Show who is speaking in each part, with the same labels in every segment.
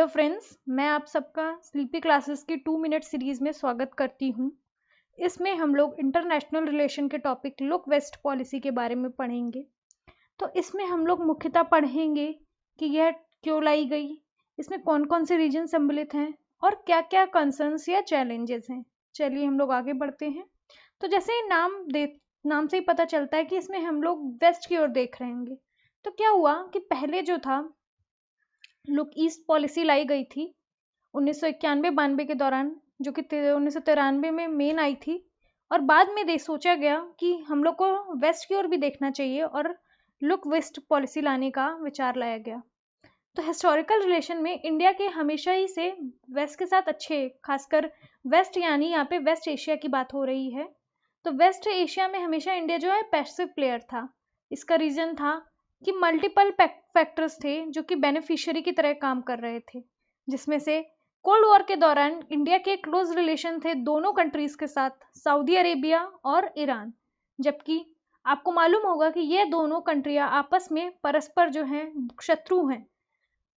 Speaker 1: Hello friends, मैं आप सबका स्लीपी क्लासेस की 2 मिनट सीरीज में स्वागत करती हूँ। इसमें हम लोग इंटरनेशनल रिलेशन के टॉपिक लुक वेस्ट पॉलिसी के बारे में पढ़ेंगे। तो इसमें हम लोग मुख्यतः पढ़ेंगे कि यह क्यों लाई गई, इसमें कौन कौन से रीजन सम्मिलित हैं और क्या क्या कंसर्न्स या चैलेंजेस हैं। चलिए हम लोग आगे बढ़ते हैं। तो जैसे नाम से ही पता चलता है कि इसमें हम लोग वेस्ट की ओर देख रहे होंगे। तो क्या हुआ कि पहले जो था लुक ईस्ट पॉलिसी लाई गई थी 1991-92 के दौरान, जो कि 1993 में मेन आई थी। और बाद में सोचा गया कि हम लोग को वेस्ट की ओर भी देखना चाहिए और लुक वेस्ट पॉलिसी लाने का विचार लाया गया। तो हिस्टोरिकल रिलेशन में इंडिया के हमेशा ही से वेस्ट के साथ अच्छे, खासकर वेस्ट यानी यहाँ पे वेस्ट एशिया की बात हो रही है। तो वेस्ट एशिया में हमेशा इंडिया जो है पैसिव प्लेयर था। इसका रीजन था कि मल्टीपल फैक्टर्स थे जो कि बेनिफिशियरी की तरह काम कर रहे थे, जिसमें से कोल्ड वॉर के दौरान इंडिया के क्लोज रिलेशन थे दोनों कंट्रीज के साथ, सऊदी अरेबिया और ईरान। जबकि आपको मालूम होगा कि ये दोनों कंट्रियां आपस में परस्पर जो हैं शत्रु हैं।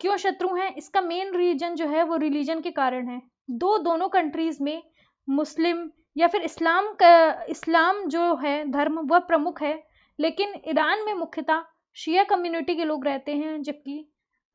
Speaker 1: क्यों शत्रु हैं? इसका मेन रीजन जो है वो रिलीजन के कारण है। दोनों कंट्रीज में मुस्लिम या फिर इस्लाम जो है धर्म वह प्रमुख है, लेकिन ईरान में मुख्यतः शिया कम्युनिटी के लोग रहते हैं, जबकि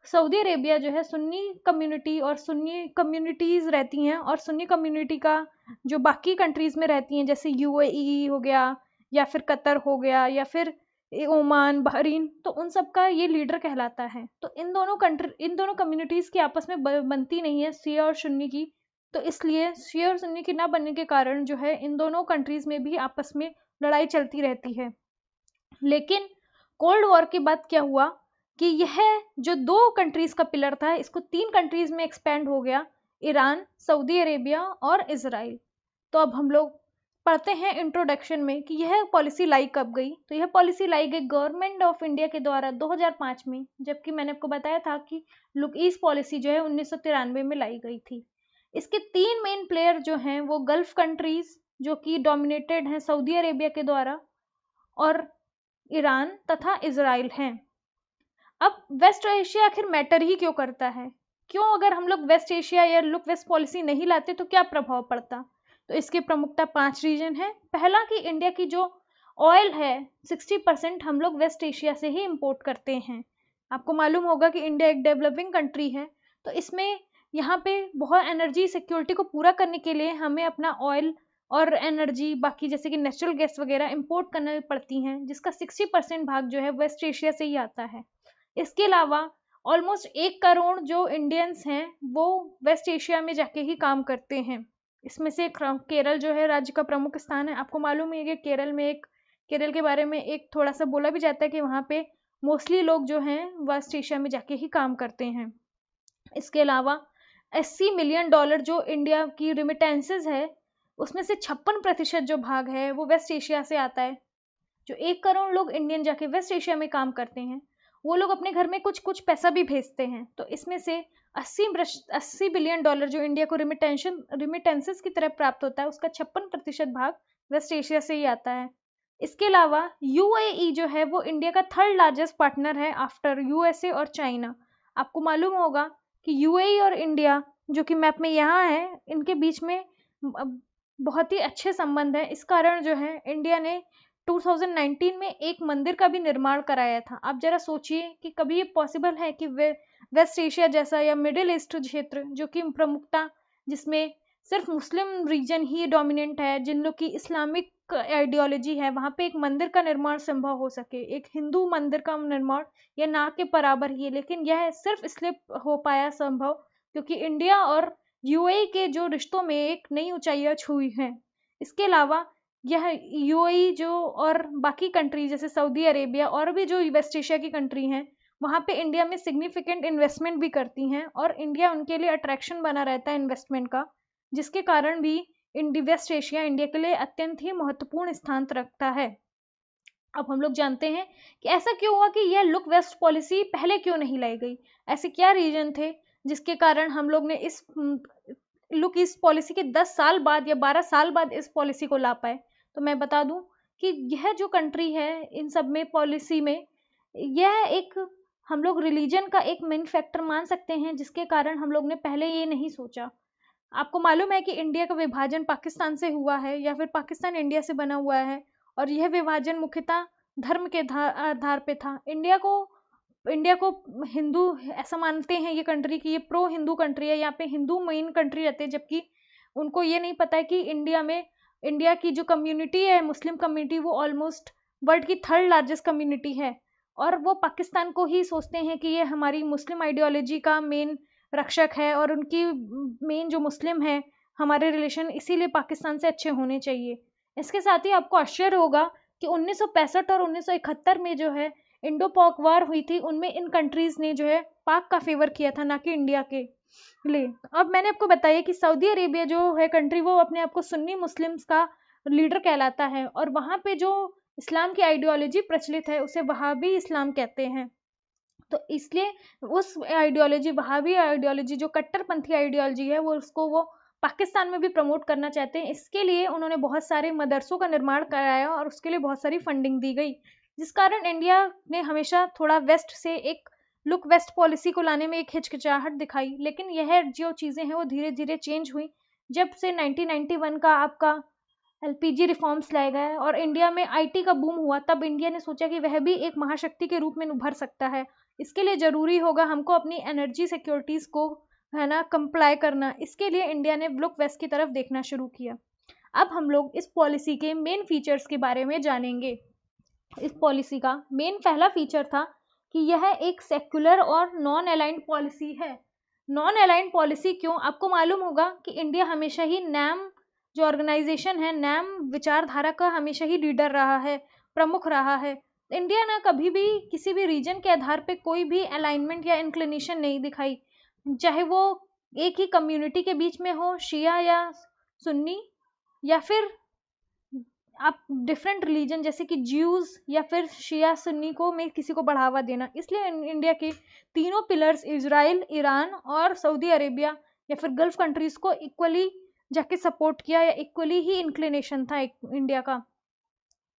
Speaker 1: सऊदी अरेबिया जो है सुन्नी कम्युनिटी और सुन्नी कम्युनिटीज़ रहती हैं। और सुन्नी कम्युनिटी का जो बाकी कंट्रीज़ में रहती हैं, जैसे यूएई हो गया या फिर कतर हो गया या फिर ओमान, बहरीन, तो उन सब का ये लीडर कहलाता है। तो इन दोनों कम्युनिटीज़ की आपस में बनती नहीं है, शिया और सुन्नी की। तो इसलिए शिया और सुन्नी की ना बनने के कारण जो है इन दोनों कंट्रीज़ में भी आपस में लड़ाई चलती रहती है। लेकिन कोल्ड वॉर के बाद क्या हुआ कि यह जो दो कंट्रीज का पिलर था, इसको 3 कंट्रीज में एक्सपेंड हो गया, ईरान, सऊदी अरेबिया और इजराइल। तो अब हम लोग पढ़ते हैं इंट्रोडक्शन में कि यह पॉलिसी लाई कब गई। तो यह पॉलिसी लाई गई गवर्नमेंट ऑफ इंडिया के द्वारा 2005 में, जबकि मैंने आपको बताया था कि लुक ईस्ट पॉलिसी जो है 1993 में लाई गई थी। इसके 3 मेन प्लेयर जो हैं वो गल्फ कंट्रीज, जो कि डोमिनेटेड हैं सऊदी अरेबिया के द्वारा, और ईरान तथा इजराइल हैं। अब वेस्ट एशिया आखिर मैटर ही क्यों करता है? क्यों अगर हम लोग वेस्ट एशिया या लुक वेस्ट पॉलिसी नहीं लाते तो क्या प्रभाव पड़ता? तो इसके प्रमुखता 5 रीजन है। पहला कि इंडिया की जो ऑयल है 60% हम लोग वेस्ट एशिया से ही इंपोर्ट करते हैं। आपको मालूम होगा कि इंडिया एक डेवलपिंग कंट्री है, तो इसमें यहाँ पे बहुत एनर्जी सिक्योरिटी को पूरा करने के लिए हमें अपना ऑयल और एनर्जी, बाकी जैसे कि नेचुरल गैस वगैरह इंपोर्ट करना पड़ती हैं, जिसका 60% भाग जो है वेस्ट एशिया से ही आता है। इसके अलावा ऑलमोस्ट 1 करोड़ जो इंडियंस हैं वो वेस्ट एशिया में जाके ही काम करते हैं। इसमें से केरल जो है राज्य का प्रमुख स्थान है। आपको मालूम है कि केरल के बारे में एक थोड़ा सा बोला भी जाता है कि वहाँ पे मोस्टली लोग जो हैं वेस्ट एशिया में जाके ही काम करते हैं। इसके अलावा 80 मिलियन डॉलर जो इंडिया की रिमिटेंसेज है, उसमें से 56% जो भाग है वो वेस्ट एशिया से आता है। जो 1 करोड़ लोग इंडियन जाके वेस्ट एशिया में काम करते हैं, वो लोग अपने घर में कुछ कुछ पैसा भी भेजते हैं। तो इसमें से 80 बिलियन डॉलर जो इंडिया को रिमिटेंसेस की तरह प्राप्त होता है, उसका 56% भाग वेस्ट एशिया से ही आता है। इसके अलावा यूएई जो है वो इंडिया का 3rd लार्जेस्ट पार्टनर है आफ्टर यूएसए और चाइना। आपको मालूम होगा कि यूएई और इंडिया जो कि मैप में यहाँ है, इनके बीच में बहुत ही अच्छे संबंध हैं। इस कारण जो है इंडिया ने 2019 में एक मंदिर का भी निर्माण कराया था। आप जरा सोचिए कि कभी ये पॉसिबल है कि वेस्ट एशिया जैसा या मिडिल ईस्ट क्षेत्र, जो कि प्रमुखता जिसमें सिर्फ मुस्लिम रीजन ही डोमिनेंट है, जिन लोग की इस्लामिक आइडियोलॉजी है, वहाँ पे एक मंदिर का निर्माण संभव हो सके, एक हिंदू मंदिर का निर्माण, यह ना के बराबर ही है। लेकिन यह सिर्फ इसलिए हो पाया संभव क्योंकि इंडिया और यूएई के जो रिश्तों में एक नई ऊंचाइयां छुई हैं। इसके अलावा यह यूएई जो और बाकी कंट्री जैसे सऊदी अरेबिया और भी जो वेस्ट एशिया की कंट्री हैं, वहाँ पे इंडिया में सिग्निफिकेंट इन्वेस्टमेंट भी करती हैं और इंडिया उनके लिए अट्रैक्शन बना रहता है इन्वेस्टमेंट का, जिसके कारण भी वेस्ट एशिया इंडिया के लिए अत्यंत ही महत्वपूर्ण स्थान रखता है। अब हम लोग जानते हैं कि ऐसा क्यों हुआ कि यह लुक वेस्ट पॉलिसी पहले क्यों नहीं लाई गई। ऐसे क्या रीजन थे जिसके कारण हम लोग ने इस लुक ईस्ट पॉलिसी के 10 साल बाद या 12 साल बाद इस पॉलिसी को ला पाए। तो मैं बता दूं कि यह जो कंट्री है इन सब में पॉलिसी में, यह एक हम लोग रिलीजन का एक मेन फैक्टर मान सकते हैं, जिसके कारण हम लोग ने पहले ये नहीं सोचा। आपको मालूम है कि इंडिया का विभाजन पाकिस्तान से हुआ है या फिर पाकिस्तान इंडिया से बना हुआ है, और यह विभाजन मुख्यतः धर्म के आधार पे था। इंडिया को हिंदू ऐसा मानते हैं ये कंट्री की ये प्रो हिंदू कंट्री है, यहाँ पे हिंदू मेन कंट्री रहते हैं, जबकि उनको ये नहीं पता है कि इंडिया की जो कम्युनिटी है मुस्लिम कम्युनिटी, वो ऑलमोस्ट वर्ल्ड की 3rd लार्जेस्ट कम्युनिटी है, और वो पाकिस्तान को ही सोचते हैं कि ये हमारी मुस्लिम आइडियोलॉजी का मेन रक्षक है, और उनकी मेन जो मुस्लिम है हमारे रिलेशन इसीलिए पाकिस्तान से अच्छे होने चाहिए। इसके साथ ही आपको आश्चर्य होगा कि 1965 और 1971 में जो है इंडो पाक वार हुई थी, उनमें इन कंट्रीज ने जो है पाक का फेवर किया था, ना कि इंडिया के लिए। अब मैंने आपको बताया कि सऊदी अरेबिया जो है कंट्री, वो अपने आप को सुन्नी मुस्लिम्स का लीडर कहलाता है, और वहाँ पे जो इस्लाम की आइडियोलॉजी प्रचलित है उसे वहाबी इस्लाम कहते हैं। तो इसलिए उस आइडियोलॉजी, वहाबी आइडियोलॉजी जो कट्टरपंथी आइडियोलॉजी है, वो उसको वो पाकिस्तान में भी प्रमोट करना चाहते हैं। इसके लिए उन्होंने बहुत सारे मदरसों का निर्माण कराया और उसके लिए बहुत सारी फंडिंग दी गई, जिस कारण इंडिया ने हमेशा थोड़ा वेस्ट से एक लुक वेस्ट पॉलिसी को लाने में एक हिचकिचाहट दिखाई। लेकिन यह जो चीज़ें हैं वो धीरे धीरे चेंज हुई जब से 1991 का आपका एलपीजी रिफॉर्म्स लाए गए और इंडिया में आईटी का बूम हुआ। तब इंडिया ने सोचा कि वह भी एक महाशक्ति के रूप में उभर सकता है। इसके लिए ज़रूरी होगा हमको अपनी एनर्जी सिक्योरिटीज़ को, है ना, कंप्लाई करना। इसके लिए इंडिया ने लुक वेस्ट की तरफ देखना शुरू किया। अब हम लोग इस पॉलिसी के मेन फीचर्स के बारे में जानेंगे। इस पॉलिसी का मेन पहला फीचर था कि यह एक सेक्युलर और नॉन अलाइंड पॉलिसी है। नॉन अलाइंड पॉलिसी क्यों? आपको मालूम होगा कि इंडिया हमेशा ही नैम जो ऑर्गेनाइजेशन है, नैम विचारधारा का हमेशा ही लीडर रहा है, प्रमुख रहा है। इंडिया ने कभी भी किसी भी रीजन के आधार पे कोई भी अलाइनमेंट या इंक्लिनेशन नहीं दिखाई, चाहे वो एक ही कम्युनिटी के बीच में हो, शिया या सुन्नी, या फिर आप डिफरेंट रिलीजन जैसे कि ज्यूज या फिर शिया सुन्नी को में किसी को बढ़ावा देना। इसलिए इंडिया के तीनों पिलर्स इजराइल, ईरान और सऊदी अरेबिया या फिर गल्फ कंट्रीज को इक्वली जाके सपोर्ट किया, या इक्वली ही इंक्लिनेशन था इंडिया का।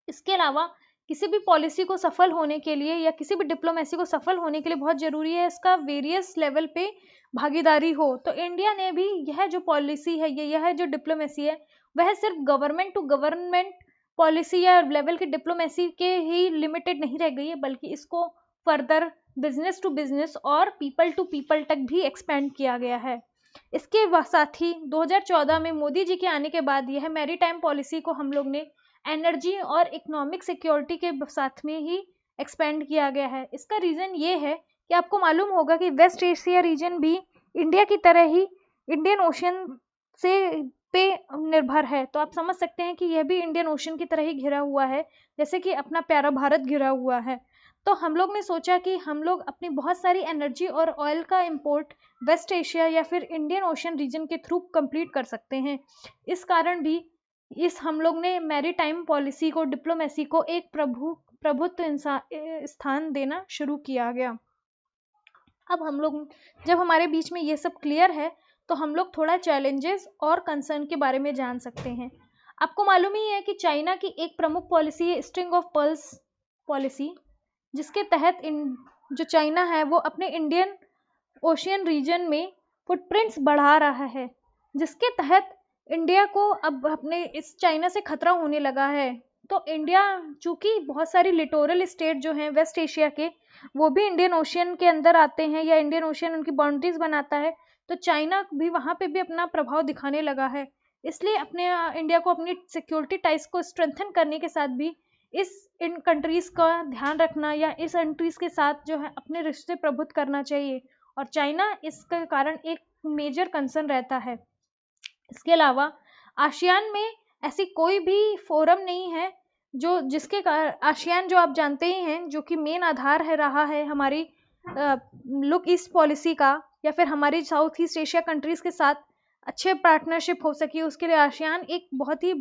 Speaker 1: इसके अलावा किसी भी पॉलिसी को सफल होने के लिए या किसी भी डिप्लोमेसी को सफल होने के लिए बहुत ज़रूरी है इसका वेरियस लेवल पे भागीदारी हो। तो इंडिया ने भी यह जो पॉलिसी है, यह जो डिप्लोमेसी है, वह सिर्फ गवर्नमेंट टू गवर्नमेंट पॉलिसी या लेवल की डिप्लोमेसी के ही लिमिटेड नहीं रह गई है, बल्कि इसको फर्दर बिजनेस टू बिजनेस और पीपल टू पीपल तक भी एक्सपेंड किया गया है। इसके साथ ही 2014 में मोदी जी के आने के बाद यह मैरीटाइम पॉलिसी को हम लोग ने एनर्जी और इकोनॉमिक सिक्योरिटी के साथ में ही एक्सपेंड किया गया है। इसका रीज़न ये है कि आपको मालूम होगा कि वेस्ट एशिया रीजन भी इंडिया की तरह ही इंडियन ओशन से पे निर्भर है। तो आप समझ सकते हैं कि यह भी इंडियन ओशन की तरह ही घिरा हुआ है, जैसे कि अपना प्यारा भारत घिरा हुआ है। तो हम लोग ने सोचा कि हम लोग अपनी बहुत सारी एनर्जी और ऑयल का इंपोर्ट वेस्ट एशिया या फिर इंडियन ओशन रीजन के थ्रू कंप्लीट कर सकते हैं। इस कारण भी हम लोग ने मैरीटाइम पॉलिसी को, डिप्लोमेसी को एक प्रभुत्व स्थान देना शुरू किया गया। अब हम लोग जब हमारे बीच में ये सब क्लियर है, तो हम लोग थोड़ा चैलेंजेस और कंसर्न के बारे में जान सकते हैं। आपको मालूम ही है कि चाइना की एक प्रमुख पॉलिसी है स्ट्रिंग ऑफ पर्ल्स पॉलिसी, जिसके तहत जो चाइना है वो अपने इंडियन ओशियन रीजन में फुटप्रिंट्स बढ़ा रहा है, जिसके तहत इंडिया को अब अपने इस चाइना से खतरा होने लगा है। तो इंडिया, चूंकि बहुत सारी लिटोरल स्टेट जो हैं वेस्ट एशिया के, वो भी इंडियन ओशियन के अंदर आते हैं या इंडियन ओशियन उनकी बाउंड्रीज बनाता है, तो चाइना भी वहाँ पे भी अपना प्रभाव दिखाने लगा है। इसलिए इंडिया को अपनी सिक्योरिटी टाइज को स्ट्रेंथन करने के साथ भी इन कंट्रीज का ध्यान रखना या इस कंट्रीज के साथ जो है अपने रिश्ते प्रबुद्ध करना चाहिए, और चाइना इसके कारण एक मेजर कंसर्न रहता है। इसके अलावा आसियान में ऐसी कोई भी फोरम नहीं है जिसके कारण आसियान, जो आप जानते ही हैं, जो कि मेन आधार है रहा है हमारी लुक ईस्ट पॉलिसी का, या फिर हमारी साउथ ईस्ट एशिया कंट्रीज के साथ अच्छे पार्टनरशिप हो सकी, उसके लिए आसियान एक बहुत ही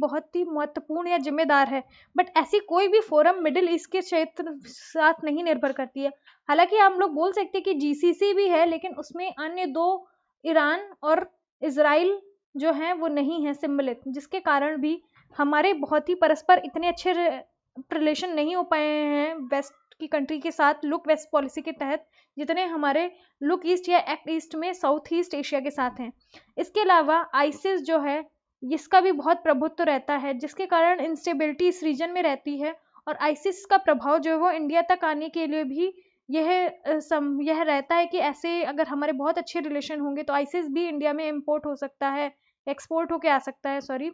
Speaker 1: महत्वपूर्ण या जिम्मेदार है। बट ऐसी कोई भी फोरम मिडिल ईस्ट के क्षेत्र साथ नहीं निर्भर करती है। हालांकि हम लोग बोल सकते हैं कि जीसीसी भी है, लेकिन उसमें अन्य दो, ईरान और इजराइल जो हैं वो नहीं है सम्मिलित, जिसके कारण भी हमारे बहुत ही परस्पर इतने अच्छे रिलेशन नहीं हो पाए हैं वेस्ट की कंट्री के साथ लुक वेस्ट पॉलिसी के तहत, जितने हमारे लुक ईस्ट या एक्ट ईस्ट में साउथ ईस्ट एशिया के साथ हैं। इसके अलावा आईसिस जो है इसका भी बहुत प्रभुत्व रहता है, जिसके कारण इंस्टेबिलिटी इस रीजन में रहती है, और आईसिस का प्रभाव जो है वो इंडिया तक आने के लिए भी यह रहता है कि ऐसे अगर हमारे बहुत अच्छे रिलेशन होंगे तो आईसिस भी इंडिया में इंपोर्ट हो सकता है, एक्सपोर्ट होके आ सकता है, सॉरी।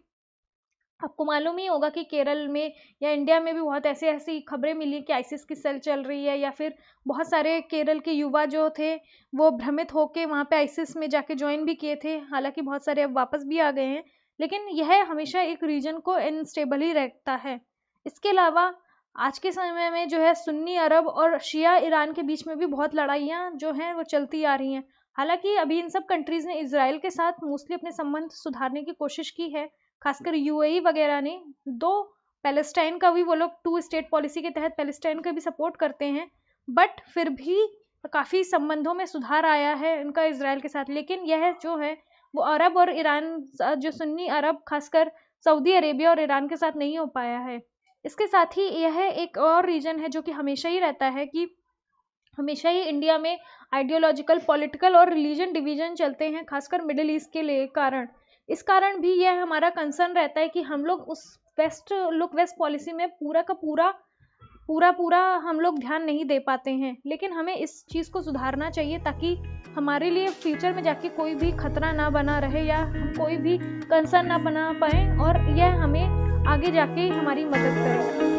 Speaker 1: आपको मालूम ही होगा कि केरल में या इंडिया में भी बहुत ऐसी खबरें मिली कि आईसिस की सेल चल रही है, या फिर बहुत सारे केरल के युवा जो थे वो भ्रमित होके वहाँ पे आईसिस में जाके ज्वाइन भी किए थे। हालांकि बहुत सारे अब वापस भी आ गए हैं, लेकिन यह हमेशा एक रीजन को अनस्टेबल ही रखता है। इसके अलावा आज के समय में जो है सुन्नी अरब और शिया ईरान के बीच में भी बहुत लड़ाइयाँ जो हैं वो चलती आ रही हैं। हालांकि अभी इन सब कंट्रीज़ ने इजराइल के साथ मोस्टली अपने संबंध सुधारने की कोशिश की है, खासकर यूएई वगैरह ने। दो पैलेस्टाइन का भी वो लोग 2 स्टेट पॉलिसी के तहत पैलेस्टाइन का भी सपोर्ट करते हैं, बट फिर भी काफ़ी संबंधों में सुधार आया है इनका इजराइल के साथ। लेकिन यह जो है वो अरब और ईरान, जो सुन्नी अरब खासकर सऊदी अरेबिया और ईरान के साथ नहीं हो पाया है। इसके साथ ही यह एक और रीजन है जो कि हमेशा ही रहता है कि हमेशा ही इंडिया में आइडियोलॉजिकल, पॉलिटिकल और रिलीजन डिवीजन चलते हैं, खासकर मिडिल ईस्ट के लिए कारण। इस कारण भी यह हमारा कंसर्न रहता है कि हम लोग उस लुक वेस्ट पॉलिसी में पूरा हम लोग ध्यान नहीं दे पाते हैं। लेकिन हमें इस चीज़ को सुधारना चाहिए ताकि हमारे लिए फ्यूचर में जाके कोई भी खतरा ना बना रहे या हम कोई भी कंसर्न ना बना पाए, और यह हमें आगे जाके हमारी मदद करे।